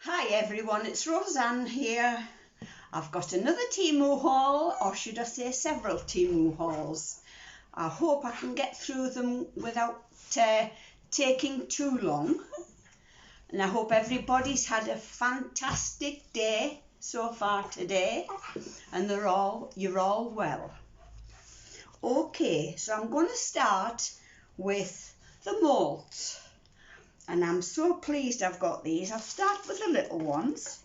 Hi everyone, it's Roseanne here. I've got another Temu haul, or should I say several Temu hauls. I hope I can get through them without taking too long. And I hope everybody's had a fantastic day so far today and you're all well. Okay, so I'm going to start with the molds. And I'm so pleased I've got these. I'll start with the little ones.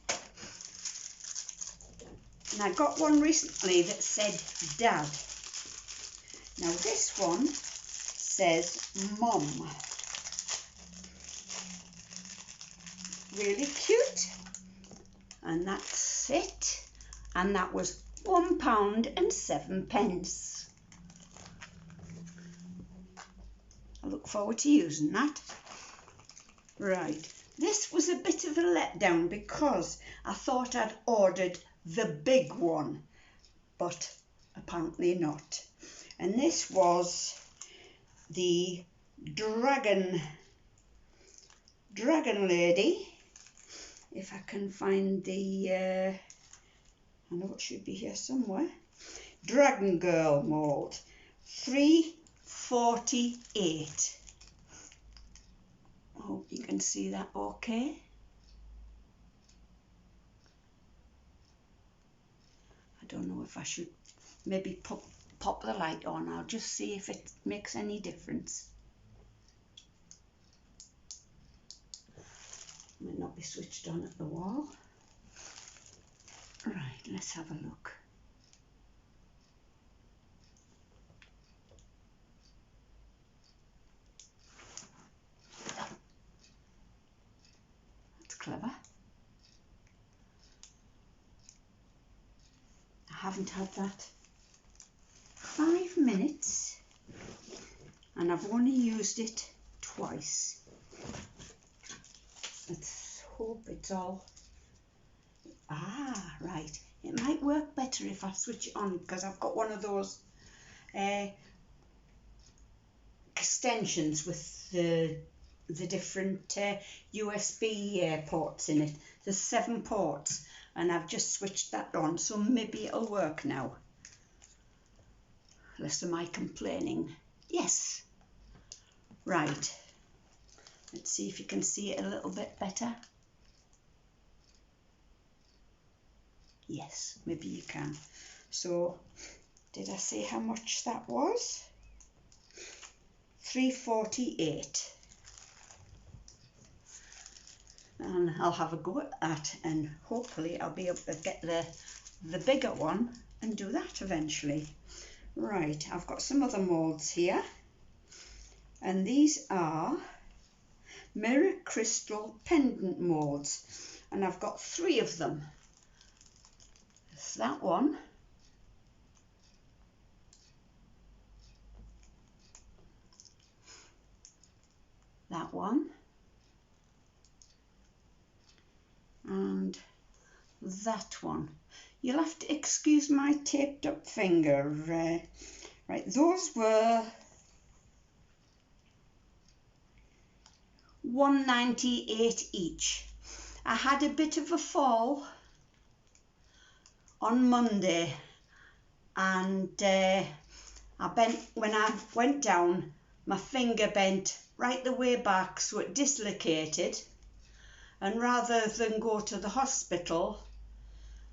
And I got one recently that said Dad. Now this one says Mom. Really cute. And that's it. And that was £1.07. I look forward to using that. Right, this was a bit of a letdown because I thought I'd ordered the big one, but apparently not. And this was the dragon lady. If I can find the, I know it should be here somewhere. Dragon girl mold, 348. I hope you can see that okay. I don't know if I should maybe pop the light on. I'll just see if it makes any difference. Might not be switched on at the wall. Right, let's have a look. Clever. I haven't had that 5 minutes and I've only used it twice. Let's hope it's all... right. It might work better if I switch it on because I've got one of those extensions with the different USB ports in it. There's 7 ports and I've just switched that on, so maybe it'll work now. Less am I complaining? Yes. Right. Let's see if you can see it a little bit better. Yes, maybe you can. So, did I say how much that was? 348. And I'll have a go at that and hopefully I'll be able to get the bigger one and do that eventually. Right, I've got some other moulds here and these are mirror crystal pendant moulds and I've got 3 of them. It's that one, that one, and that one. You'll have to excuse my taped up finger. Right, those were £1.98 each. I had a bit of a fall on Monday and when I went down, my finger bent right the way back, so it dislocated. And rather than go to the hospital,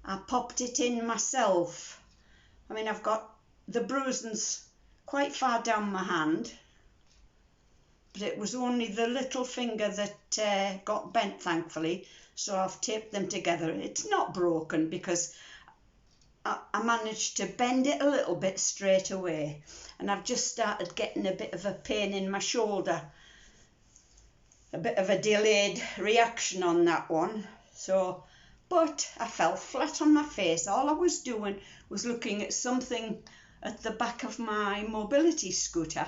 I popped it in myself. I mean, I've got the bruisings quite far down my hand, but it was only the little finger that got bent, thankfully, so I've taped them together. It's not broken because I managed to bend it a little bit straight away, and I've just started getting a bit of a pain in my shoulder. A bit of a delayed reaction on that one, so, but I fell flat on my face. All I was doing was looking at something at the back of my mobility scooter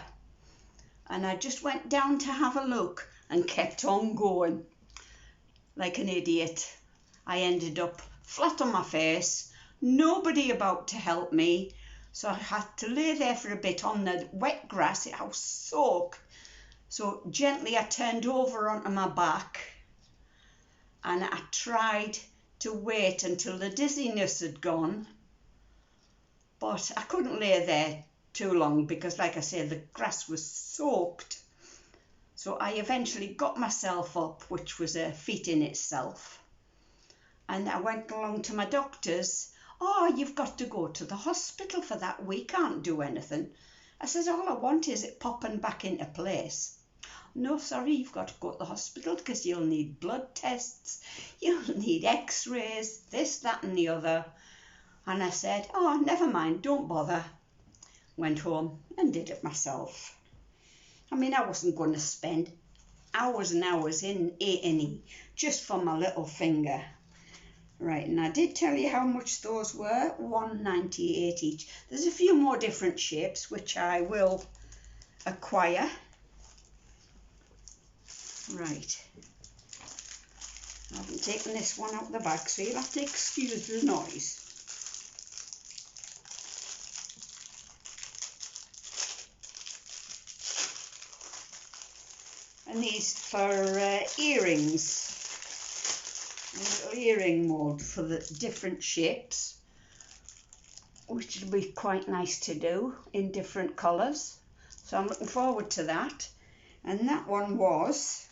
and I just went down to have a look and kept on going like an idiot. I ended up flat on my face, nobody about to help me, so I had to lay there for a bit on the wet grass. I was soaked. So gently I turned over onto my back and I tried to wait until the dizziness had gone, but I couldn't lay there too long because, like I said, the grass was soaked. So I eventually got myself up, which was a feat in itself, and I went along to my doctor's. "Oh, you've got to go to the hospital for that. We can't do anything." I said, "All I want is it popping back into place." "No, sorry, you've got to go to the hospital because you'll need blood tests, you'll need x-rays, this, that and the other." And I said, "Oh, never mind, don't bother." Went home and did it myself. I mean, I wasn't going to spend hours and hours in A&E just for my little finger. Right, and I did tell you how much those were, £1.98 each. There's a few more different shapes which I will acquire. Right, I haven't taken this one out the bag, so you'll have to excuse the noise. And these for earrings. A little earring mould for the different shapes, which will be quite nice to do in different colours. So I'm looking forward to that. And that one was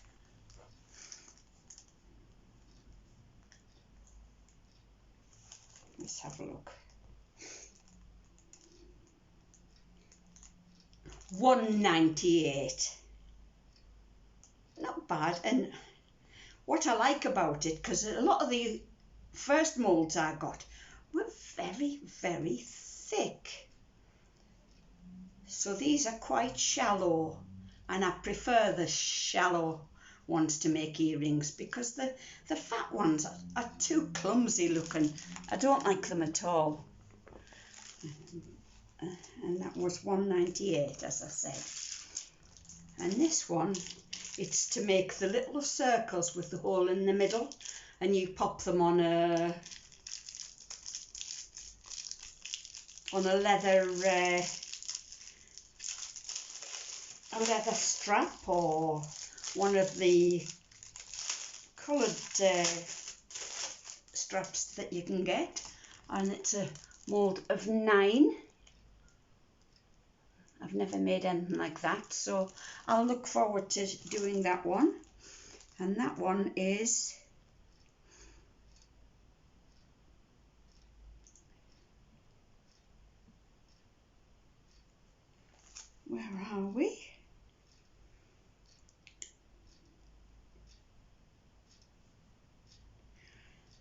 let's have a look. £1.98. Not bad. And what I like about it, because a lot of the first moulds I got were very, very thick. So these are quite shallow, and I prefer the shallow ones to make earrings because the fat ones are too clumsy looking. I don't like them at all. And that was £1.98, as I said. And this one, it's to make the little circles with the hole in the middle, and you pop them on a leather strap or one of the coloured straps that you can get, and it's a mould of 9. I've never made anything like that, so I'll look forward to doing that one. And that one is where are we?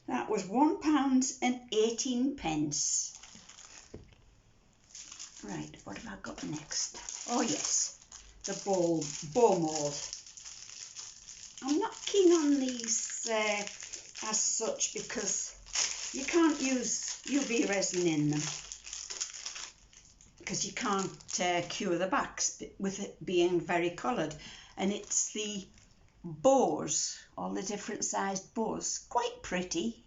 That was £1.18. Right, what have I got next? Oh yes, the bow mould. I'm not keen on these as such because you can't use UV resin in them because you can't cure the backs with it being very coloured. And it's the bows, all the different sized bows, quite pretty.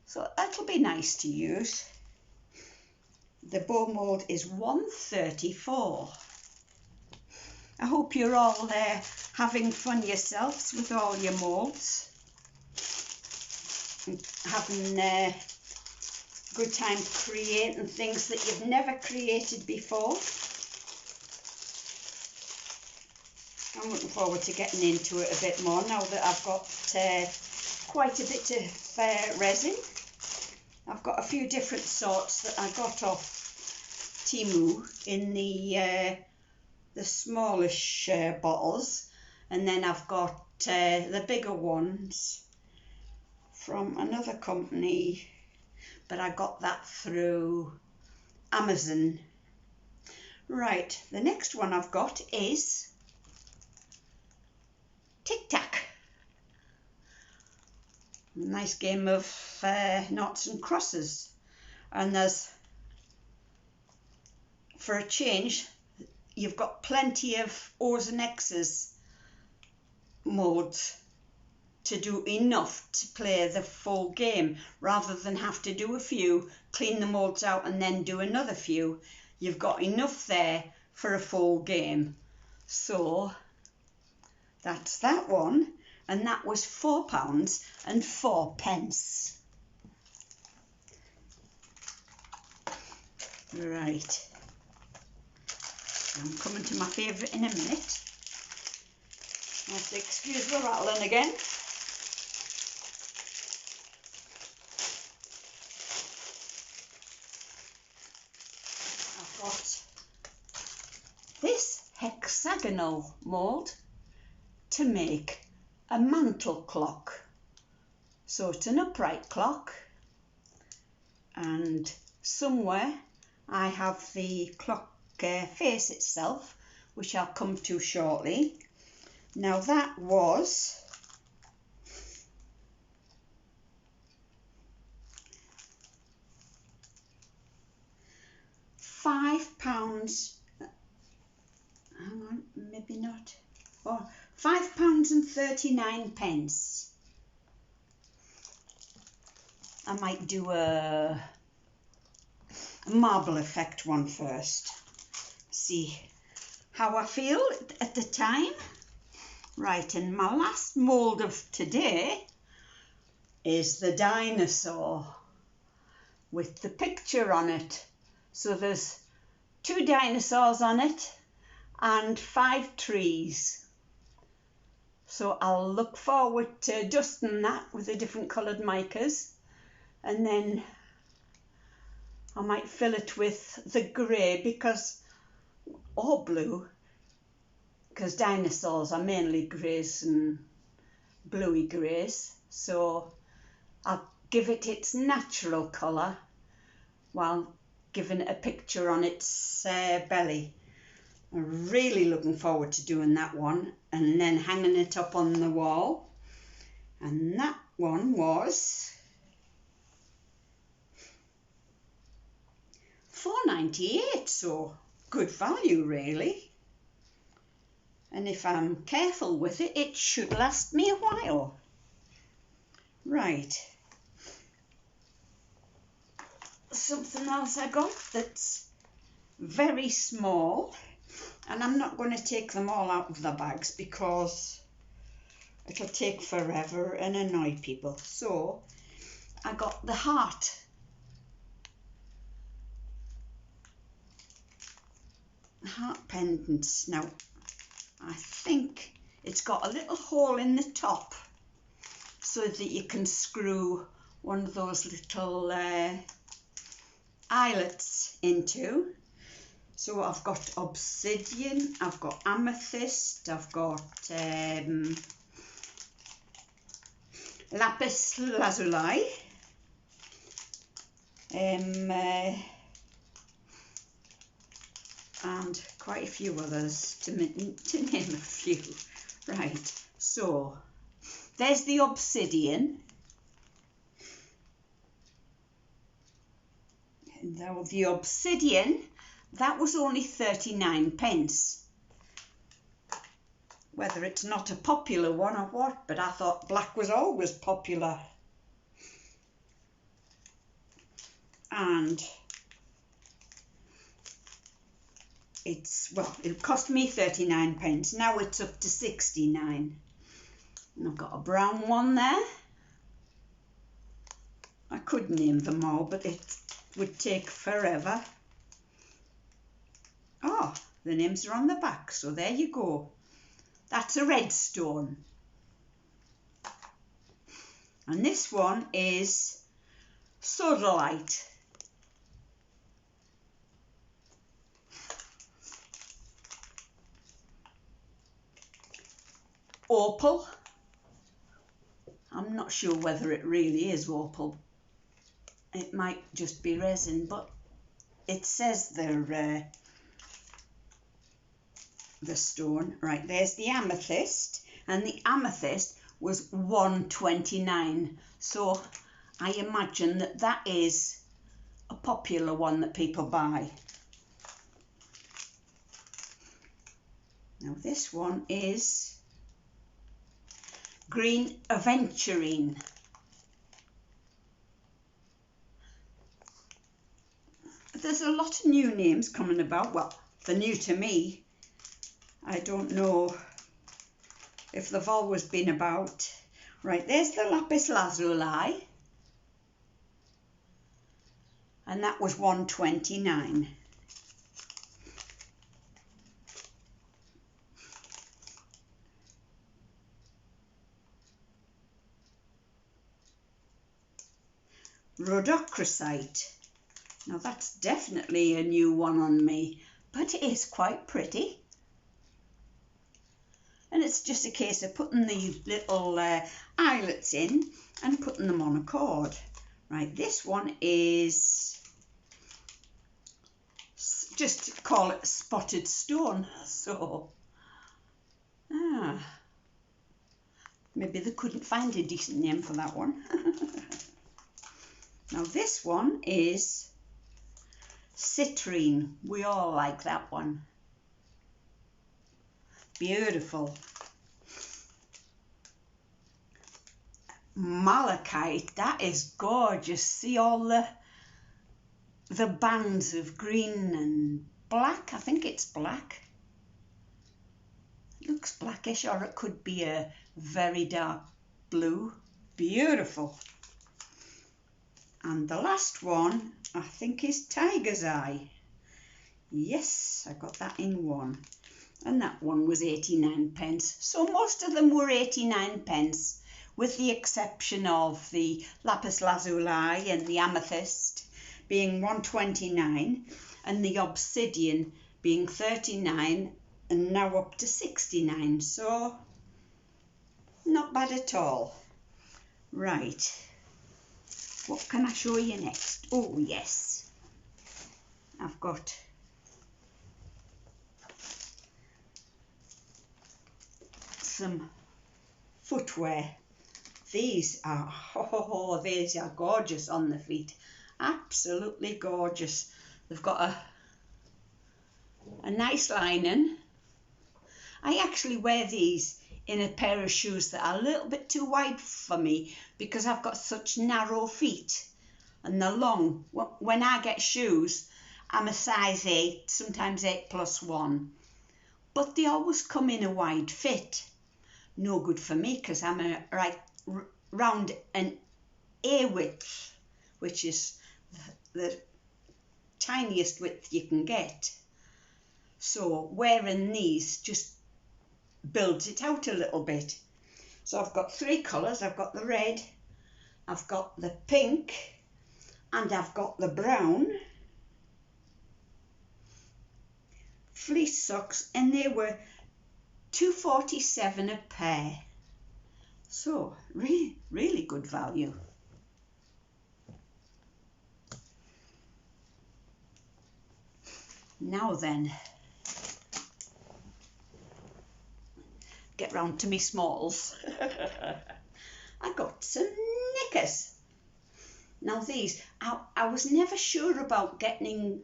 So that'll be nice to use. The bow mould is £1.34. I hope you're all having fun yourselves with all your moulds, and having a good time creating things that you've never created before. I'm looking forward to getting into it a bit more now that I've got quite a bit of resin. I've got a few different sorts that I got off Temu in the smallish bottles, and then I've got the bigger ones from another company, but I got that through Amazon. Right, the next one I've got is tic-tac. Nice game of noughts and crosses, and there's, for a change, you've got plenty of O's and X's modes to do enough to play the full game, rather than have to do a few, clean the molds out and then do another few. You've got enough there for a full game. So that's that one. and that was £4.04. Right, I'm coming to my favourite in a minute. Let's excuse the rattling again. I've got this hexagonal mould to make a mantle clock. So it's an upright clock, and somewhere I have the clock face itself, which I'll come to shortly. Now that was £5. Hang on, maybe not. Oh, £5.39. I might do a marble effect one first. See how I feel at the time. Right, and my last mould of today is the dinosaur with the picture on it. So there's 2 dinosaurs on it and 5 trees. So I'll look forward to dusting that with the different coloured micas, and then I might fill it with the grey or blue, because dinosaurs are mainly greys and bluey greys. So I'll give it its natural colour while giving it a picture on its belly. I'm really looking forward to doing that one and then hanging it up on the wall. And that one was £4.98, so good value really. And if I'm careful with it, it should last me a while. Right. Something else I got that's very small, and I'm not going to take them all out of the bags because it'll take forever and annoy people. So I got the heart pendants. Now I think it's got a little hole in the top so that you can screw one of those little eyelets into. So I've got obsidian, I've got amethyst, I've got lapis lazuli, and quite a few others, to name a few. Right, so there's the obsidian. Now the obsidian, that was only 39p. Whether it's not a popular one or what, but I thought black was always popular. And it cost me 39p. Now it's up to 69. And I've got a brown one there. I could name them all, but it would take forever. Oh, the names are on the back, so there you go. That's a red stone. And this one is sodalite. Opal. I'm not sure whether it really is opal. It might just be resin, but it says they're the stone. Right, there's the amethyst, and the amethyst was £1.29. So I imagine that is a popular one that people buy. Now this one is green aventurine. There's a lot of new names coming about. Well, they're new to me. I don't know if they've always been about. Right, there's the lapis lazuli, and that was 129. Rhodochrosite. Now that's definitely a new one on me, but it is quite pretty. And it's just a case of putting the little eyelets in and putting them on a cord. Right, this one is, just call it spotted stone. So, maybe they couldn't find a decent name for that one. Now this one is citrine. We all like that one. Beautiful. Malachite, that is gorgeous. See all the bands of green and black. I think it's black. It looks blackish, or it could be a very dark blue. Beautiful. And the last one, I think, is tiger's eye. Yes, I got that in one. And that one was 89 pence. So most of them were 89 pence, with the exception of the lapis lazuli and the amethyst being 129, and the obsidian being 39, and now up to 69. So not bad at all. Right, what can I show you next? Oh yes, I've got some footwear. These are, these are gorgeous on the feet. Absolutely gorgeous. They've got a nice lining. I actually wear these in a pair of shoes that are a little bit too wide for me because I've got such narrow feet and they're long. When I get shoes, I'm a size 8, sometimes 8+1. But they always come in a wide fit. No good for me because I'm round an A width, which is the tiniest width you can get. So wearing these just builds it out a little bit. So I've got 3 colours. I've got the red, I've got the pink, and I've got the brown. Fleece socks, and they were £2.47 a pair. So really good value. Now then, get round to me smalls. I got some knickers. Now these, I was never sure about getting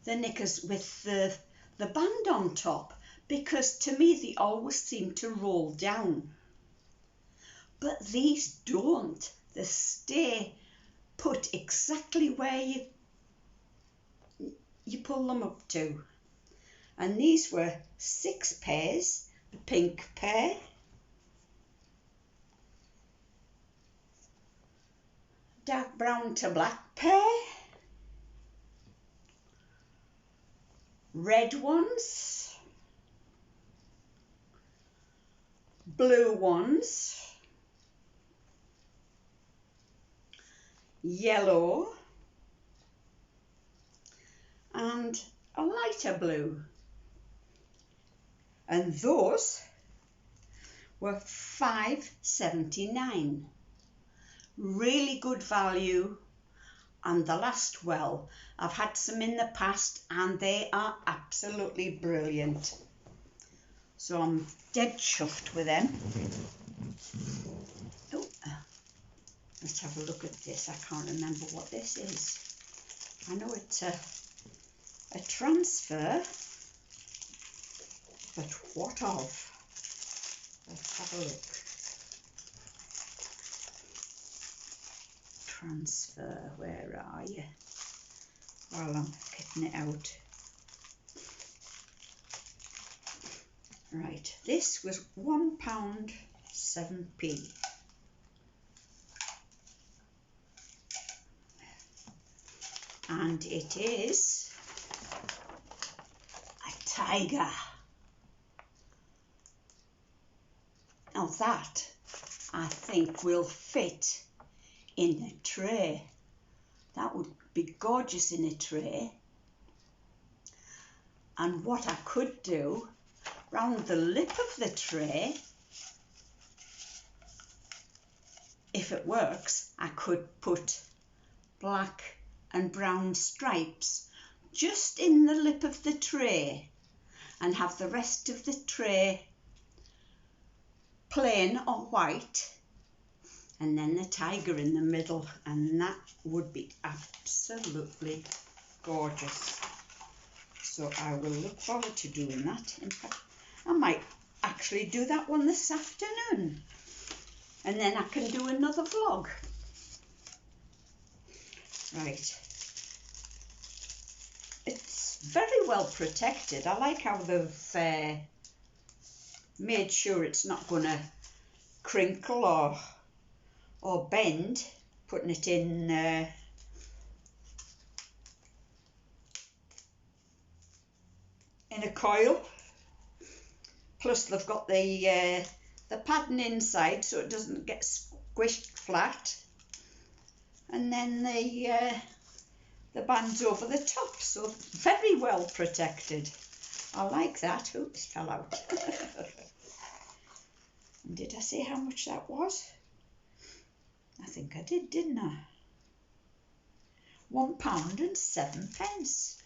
the knickers with the band on top, because to me they always seem to roll down. But these don't. They stay put exactly where you pull them up to. And these were 6 pairs, the pink pair, dark brown to black pair, red ones, blue ones, yellow, and a lighter blue. And those were £5.79. Really good value, and they last well. I've had some in the past and they are absolutely brilliant. So I'm dead chuffed with them. Oh, let's have a look at this. I can't remember what this is. I know it's a transfer, but what of? Let's have a look. Transfer, where are you? While I'm getting it out. Right, this was £1.07p. And it is a tiger. Now that, I think, will fit in a tray. That would be gorgeous in a tray. And what I could do, round the lip of the tray, if it works, I could put black and brown stripes just in the lip of the tray and have the rest of the tray plain or white, and then the tiger in the middle, and that would be absolutely gorgeous. So I will look forward to doing that. In fact, I might actually do that one this afternoon, and then I can do another vlog. Right. It's very well protected. I like how they've made sure it's not going to crinkle or bend, putting it in a coil. Plus they've got the padding inside so it doesn't get squished flat, and then the band's over the top, so very well protected. I like that. Oops, fell out. Did I say how much that was? I think I did, didn't I? £1.07.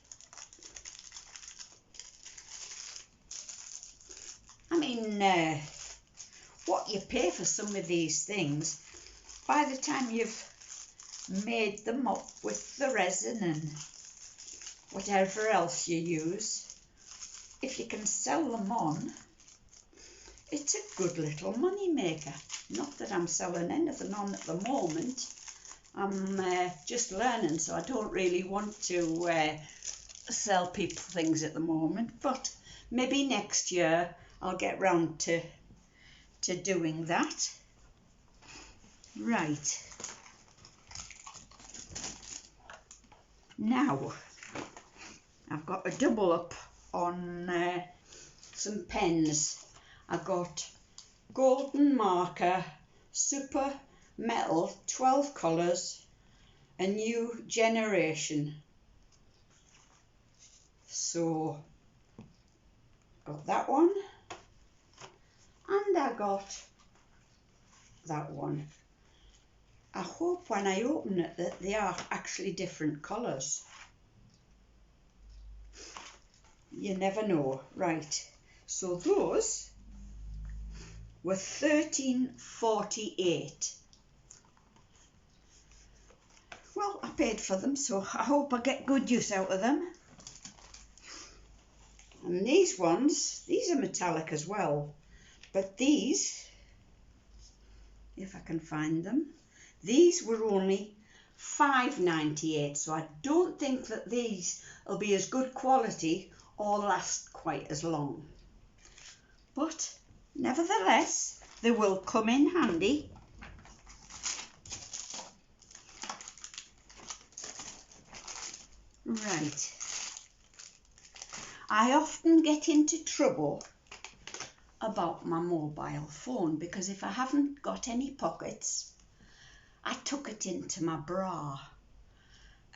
I mean, what you pay for some of these things, by the time you've made them up with the resin and whatever else you use, if you can sell them on, it's a good little money maker. Not that I'm selling anything on at the moment. I'm just learning, so I don't really want to sell people things at the moment, but maybe next year I'll get round to doing that. Right. Now, I've got a double up on some pens. I've got golden marker, super metal, 12 colours, a new generation. So, got that one, and I got that one. I hope when I open it that they are actually different colours. You never know. Right, so those were £13.48. Well, I paid for them, so I hope I get good use out of them. And these ones, these are metallic as well, but these, if I can find them, these were only £5.98, so I don't think that these will be as good quality or last quite as long. But nevertheless, they will come in handy. Right. I often get into trouble about my mobile phone because if I haven't got any pockets, I tuck it into my bra,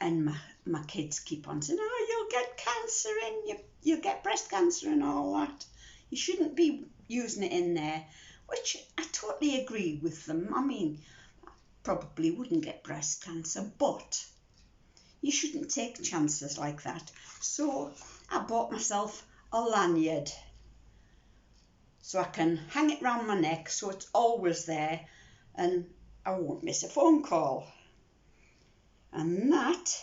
and my kids keep on saying, oh, you'll get cancer and you get breast cancer and all that. You shouldn't be using it in there, which I totally agree with them. I mean, I probably wouldn't get breast cancer, but you shouldn't take chances like that. So I bought myself a lanyard so I can hang it round my neck so it's always there and I won't miss a phone call. And that,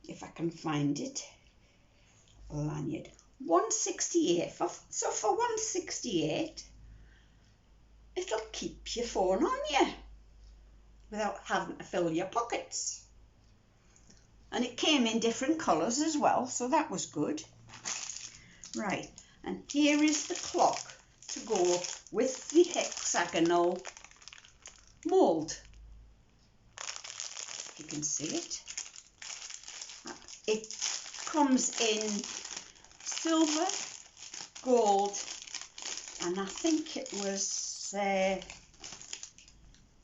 if I can find it, lanyard, £1.68. So for £1.68, it'll keep your phone on you without having to fill your pockets. And it came in different colours as well, so that was good. Right, And here is the clock to go with the hexagonal mould. You can see it. It comes in silver, gold, and I think it was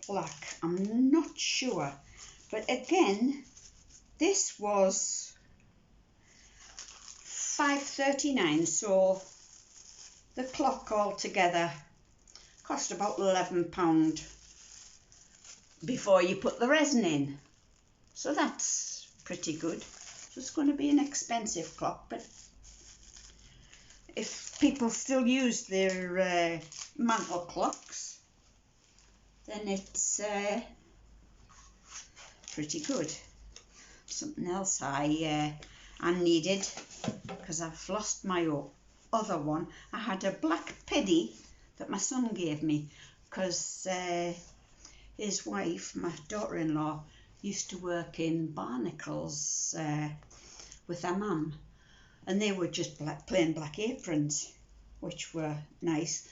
black. I'm not sure. But again, this was £5.39, so the clock altogether cost about £11 before you put the resin in. So that's pretty good. So it's going to be an expensive clock, but if people still use their mantle clocks, then it's pretty good. Something else I needed, because I've lost my other one. I had a black piddy that my son gave me, because his wife, my daughter-in-law, used to work in barnacles with her mum, and they were just plain black aprons, which were nice,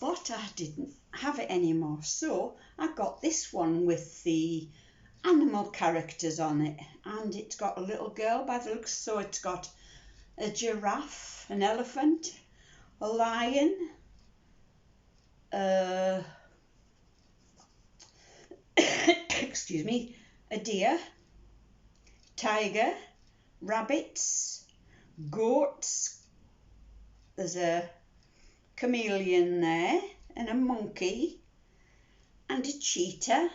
but I didn't have it anymore, so I got this one with the animal characters on it, and it's got a little girl by the looks, so it's got a giraffe, an elephant, a lion, excuse me, a deer, tiger, rabbits, goats, there's a chameleon there, and a monkey, and a cheetah,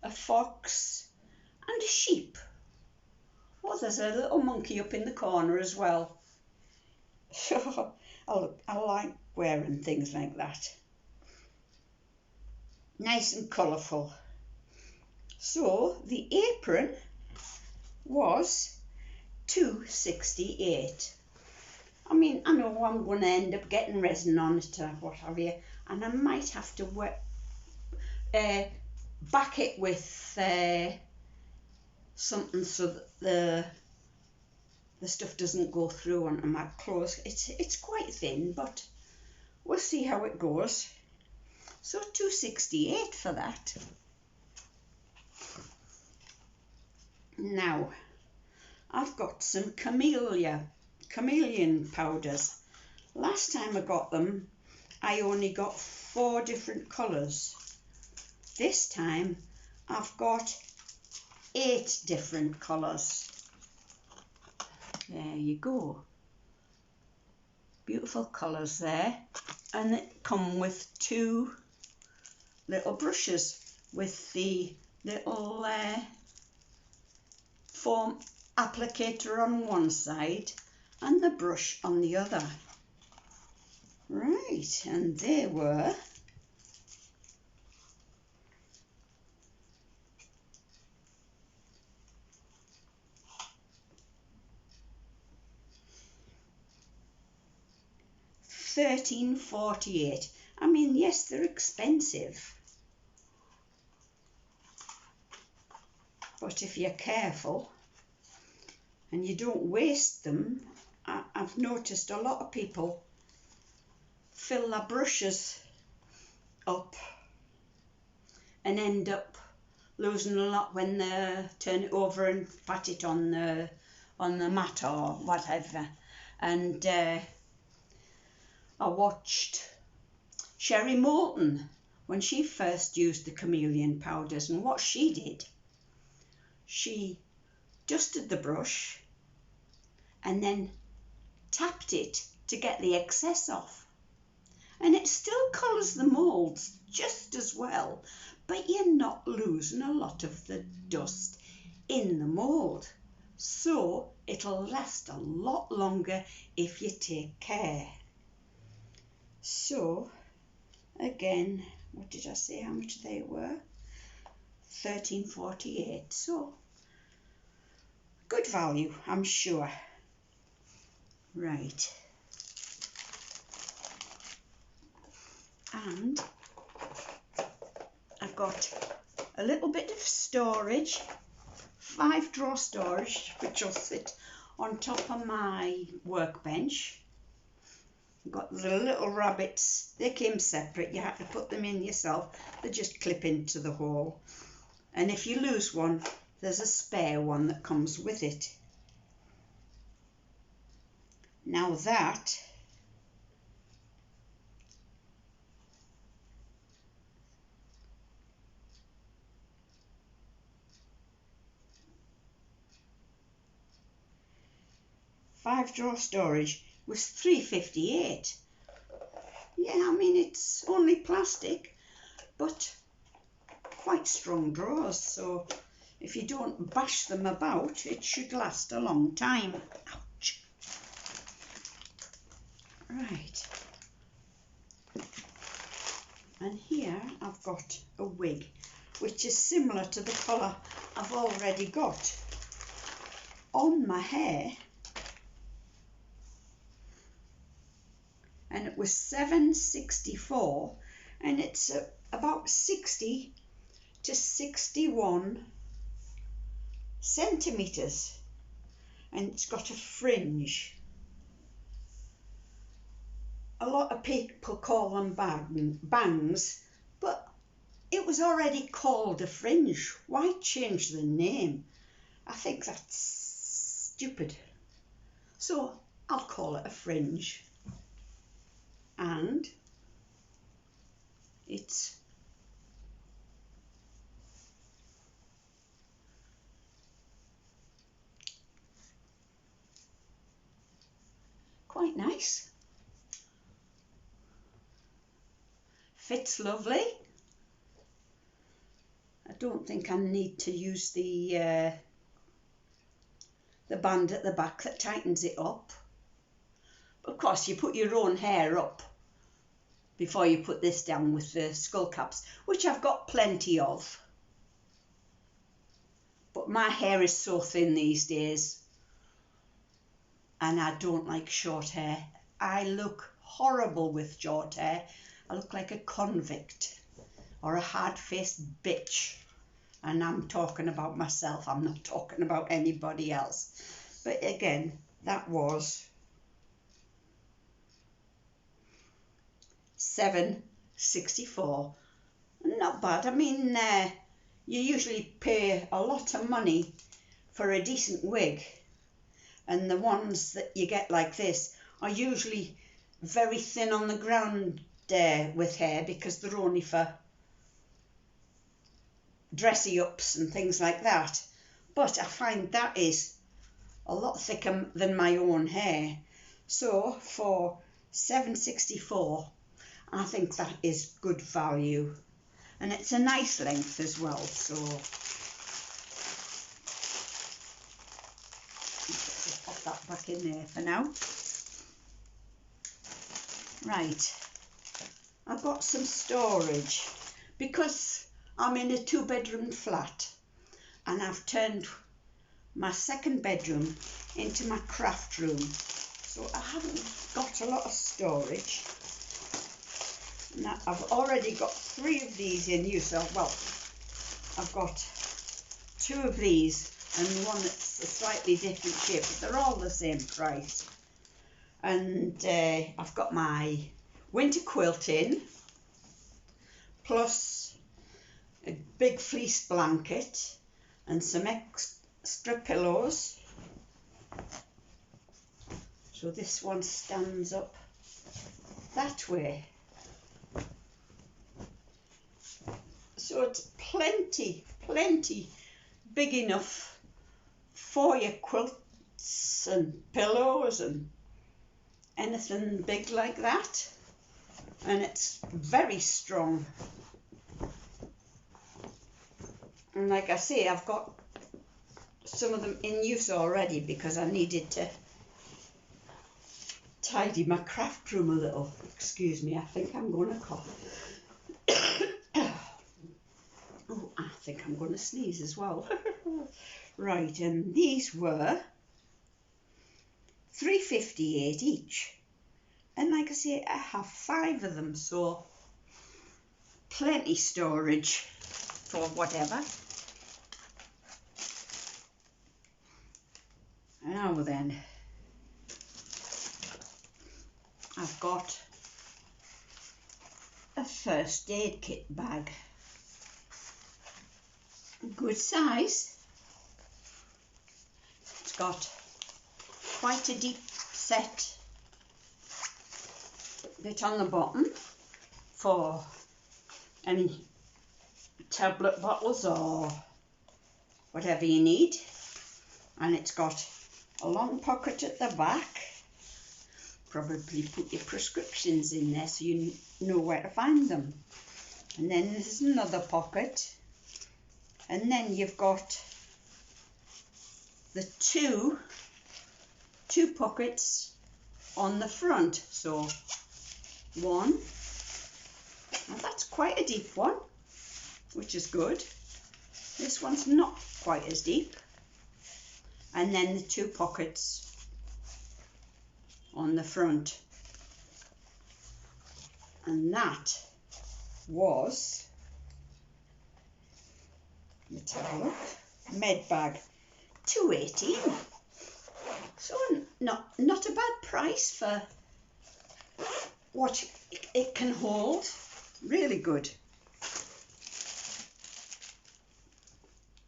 a fox, and a sheep. Oh, there's a little monkey up in the corner as well. I like wearing things like that. Nice and colourful. So the apron was £2.68. I mean, I know I'm going to end up getting resin on it or what have you, and I might have to back it with something so that the stuff doesn't go through onto my clothes. It's quite thin, but we'll see how it goes. So £2.68 for that. Now I've got some chameleon powders. Last time I got them, I only got 4 different colours. This time I've got 8 different colours. There you go. Beautiful colours there. And they come with 2 little brushes with the little foam applicator on one side and the brush on the other. Right, and they were £13.48. I mean, yes, they're expensive, but if you're careful and you don't waste them, I've noticed a lot of people fill their brushes up and end up losing a lot when they turn it over and pat it on the mat or whatever. And I watched Sherry Moulton when she first used the chameleon powders, and what she did, she dusted the brush and then tapped it to get the excess off, and it still colours the moulds just as well, but you're not losing a lot of the dust in the mould, so it'll last a lot longer if you take care. So again, what did I say how much they were? £13.48. So good value, I'm sure. Right, and I've got a little bit of storage, 5-drawer storage, which will sit on top of my workbench. Got the little rabbits, they came separate, you had to put them in yourself. They just clip into the hole. And if you lose one, there's a spare one that comes with it. Now that five-drawer storage was £3.58. Yeah, I mean, it's only plastic, but quite strong drawers, so if you don't bash them about, it should last a long time. Ouch. Right. And here I've got a wig, which is similar to the colour I've already got on my hair. And it was £7.64, and it's about 60 to 61 centimetres, and it's got a fringe. A lot of people call them bangs, but it was already called a fringe. Why change the name? I think that's stupid. So I'll call it a fringe. And it's quite nice. Fits lovely. I don't think I need to use the band at the back that tightens it up. But of course, you put your own hair up before you put this down with the skull caps, which I've got plenty of. But my hair is so thin these days, and I don't like short hair. I look horrible with short hair. I look like a convict or a hard-faced bitch. And I'm talking about myself. I'm not talking about anybody else. But again, that was £7.64. Not bad. I mean, you usually pay a lot of money for a decent wig, and the ones that you get like this are usually very thin on the ground with hair, because they're only for dressy ups and things like that. But I find that is a lot thicker than my own hair. So for £7.64, I think that is good value, and it's a nice length as well. So just pop that back in there for now. Right, I've got some storage because I'm in a 2-bedroom flat, and I've turned my second bedroom into my craft room, so I haven't got a lot of storage. Now, I've already got 3 of these in use. Well, I've got 2 of these and one that's a slightly different shape, but they're all the same price. And I've got my winter quilt in, plus a big fleece blanket and some extra pillows. So this one stands up that way. So it's plenty big enough for your quilts and pillows and anything big like that. And it's very strong. And like I say, I've got some of them in use already because I needed to tidy my craft room a little. Excuse me, I think I'm going to cough. Oh, I think I'm going to sneeze as well. Right, and these were £3.58 each. And like I say, I have 5 of them, so plenty storage for whatever. Now then, I've got a first aid kit bag. Good size. It's got quite a deep set bit on the bottom for any tablet bottles or whatever you need, and it's got a long pocket at the back. Probably put your prescriptions in there so you know where to find them. And then there's another pocket, and then you've got the two pockets on the front. So one, and that's quite a deep one, which is good. This one's not quite as deep. And then the two pockets on the front. And that was, let's have a look, med bag, £2.18. So not a bad price for what it can hold. Really good.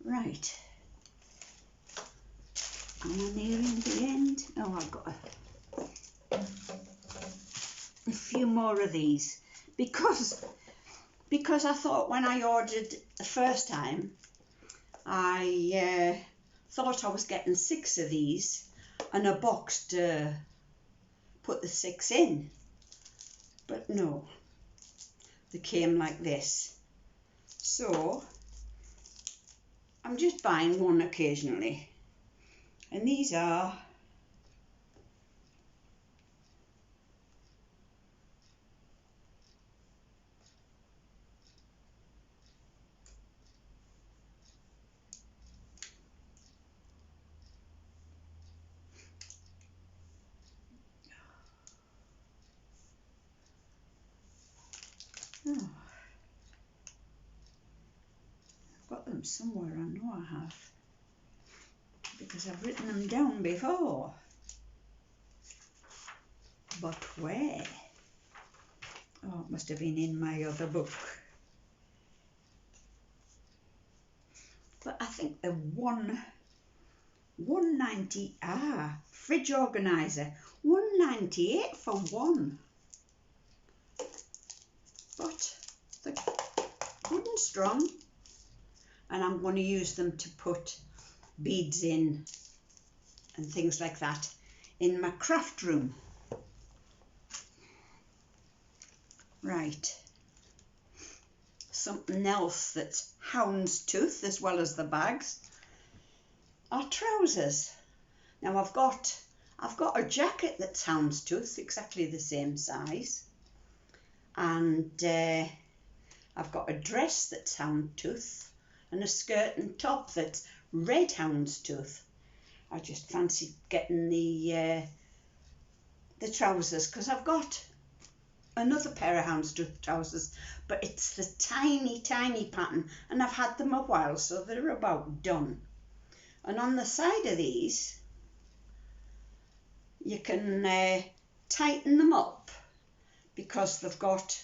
Right. Am I nearing the end? Oh, I've got a few more of these because I thought when I ordered the first time, I thought I was getting 6 of these and a box to put the 6 in, but no, they came like this. So I'm just buying one occasionally, and these are I've got them somewhere, I know I have, because I've written them down before. But where? Oh, it must have been in my other book. But I think the 190, fridge organiser, 198 for one. But they're good and strong, and I'm going to use them to put beads in and things like that in my craft room. Right, something else that's houndstooth as well as the bags are trousers. Now I've got a jacket that's houndstooth, exactly the same size, and I've got a dress that's houndstooth and a skirt and top that's red houndstooth. I just fancied getting the trousers because I've got another pair of houndstooth trousers, but it's the tiny pattern, and I've had them a while, so they're about done. And on the side of these you can tighten them up because they've got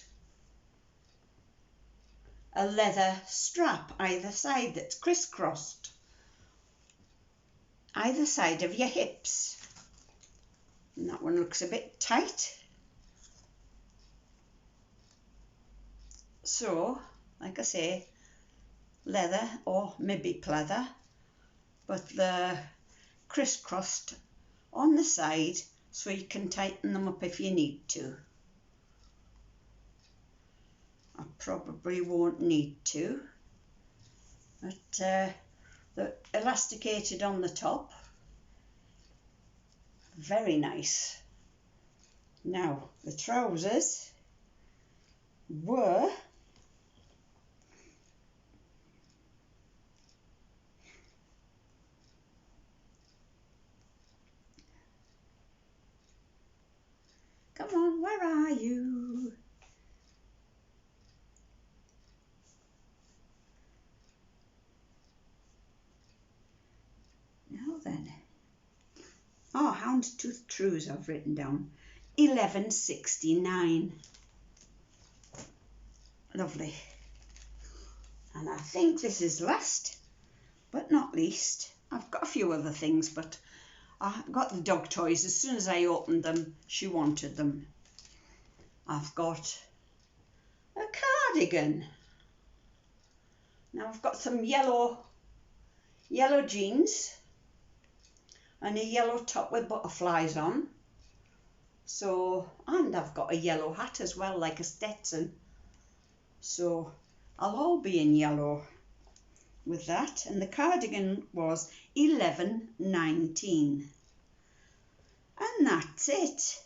a leather strap either side that's crisscrossed either side of your hips, and that one looks a bit tight. So, like I say, leather or maybe pleather, but they're crisscrossed on the side so you can tighten them up if you need to. I probably won't need to, but they're elasticated on the top. Very nice. Now, the trousers were come on, where are you? Now then. Oh, houndstooth trews I've written down. 11.69. Lovely. And I think this is last but not least. I've got a few other things, but I got the dog toys. As soon as I opened them, she wanted them. I've got a cardigan. Now I've got some yellow jeans and a yellow top with butterflies on. So, and I've got a yellow hat as well, like a Stetson. So I'll all be in yellow with that. And the cardigan was 11.19. And that's it.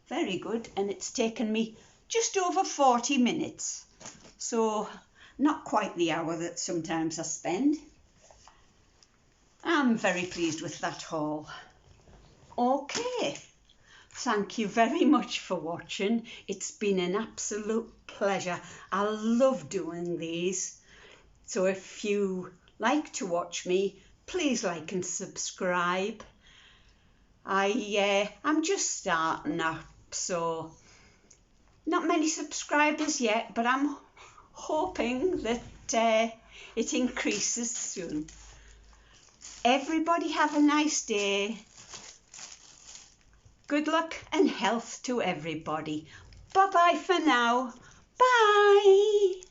Very good. And it's taken me just over 40 minutes. So not quite the hour that sometimes I spend. I'm very pleased with that haul. Okay. Thank you very much for watching. It's been an absolute pleasure. I love doing these. So if you like to watch me, please like and subscribe. I'm just starting up, so not many subscribers yet, but I'm hoping that it increases soon. Everybody have a nice day. Good luck and health to everybody. Bye-bye for now. Bye.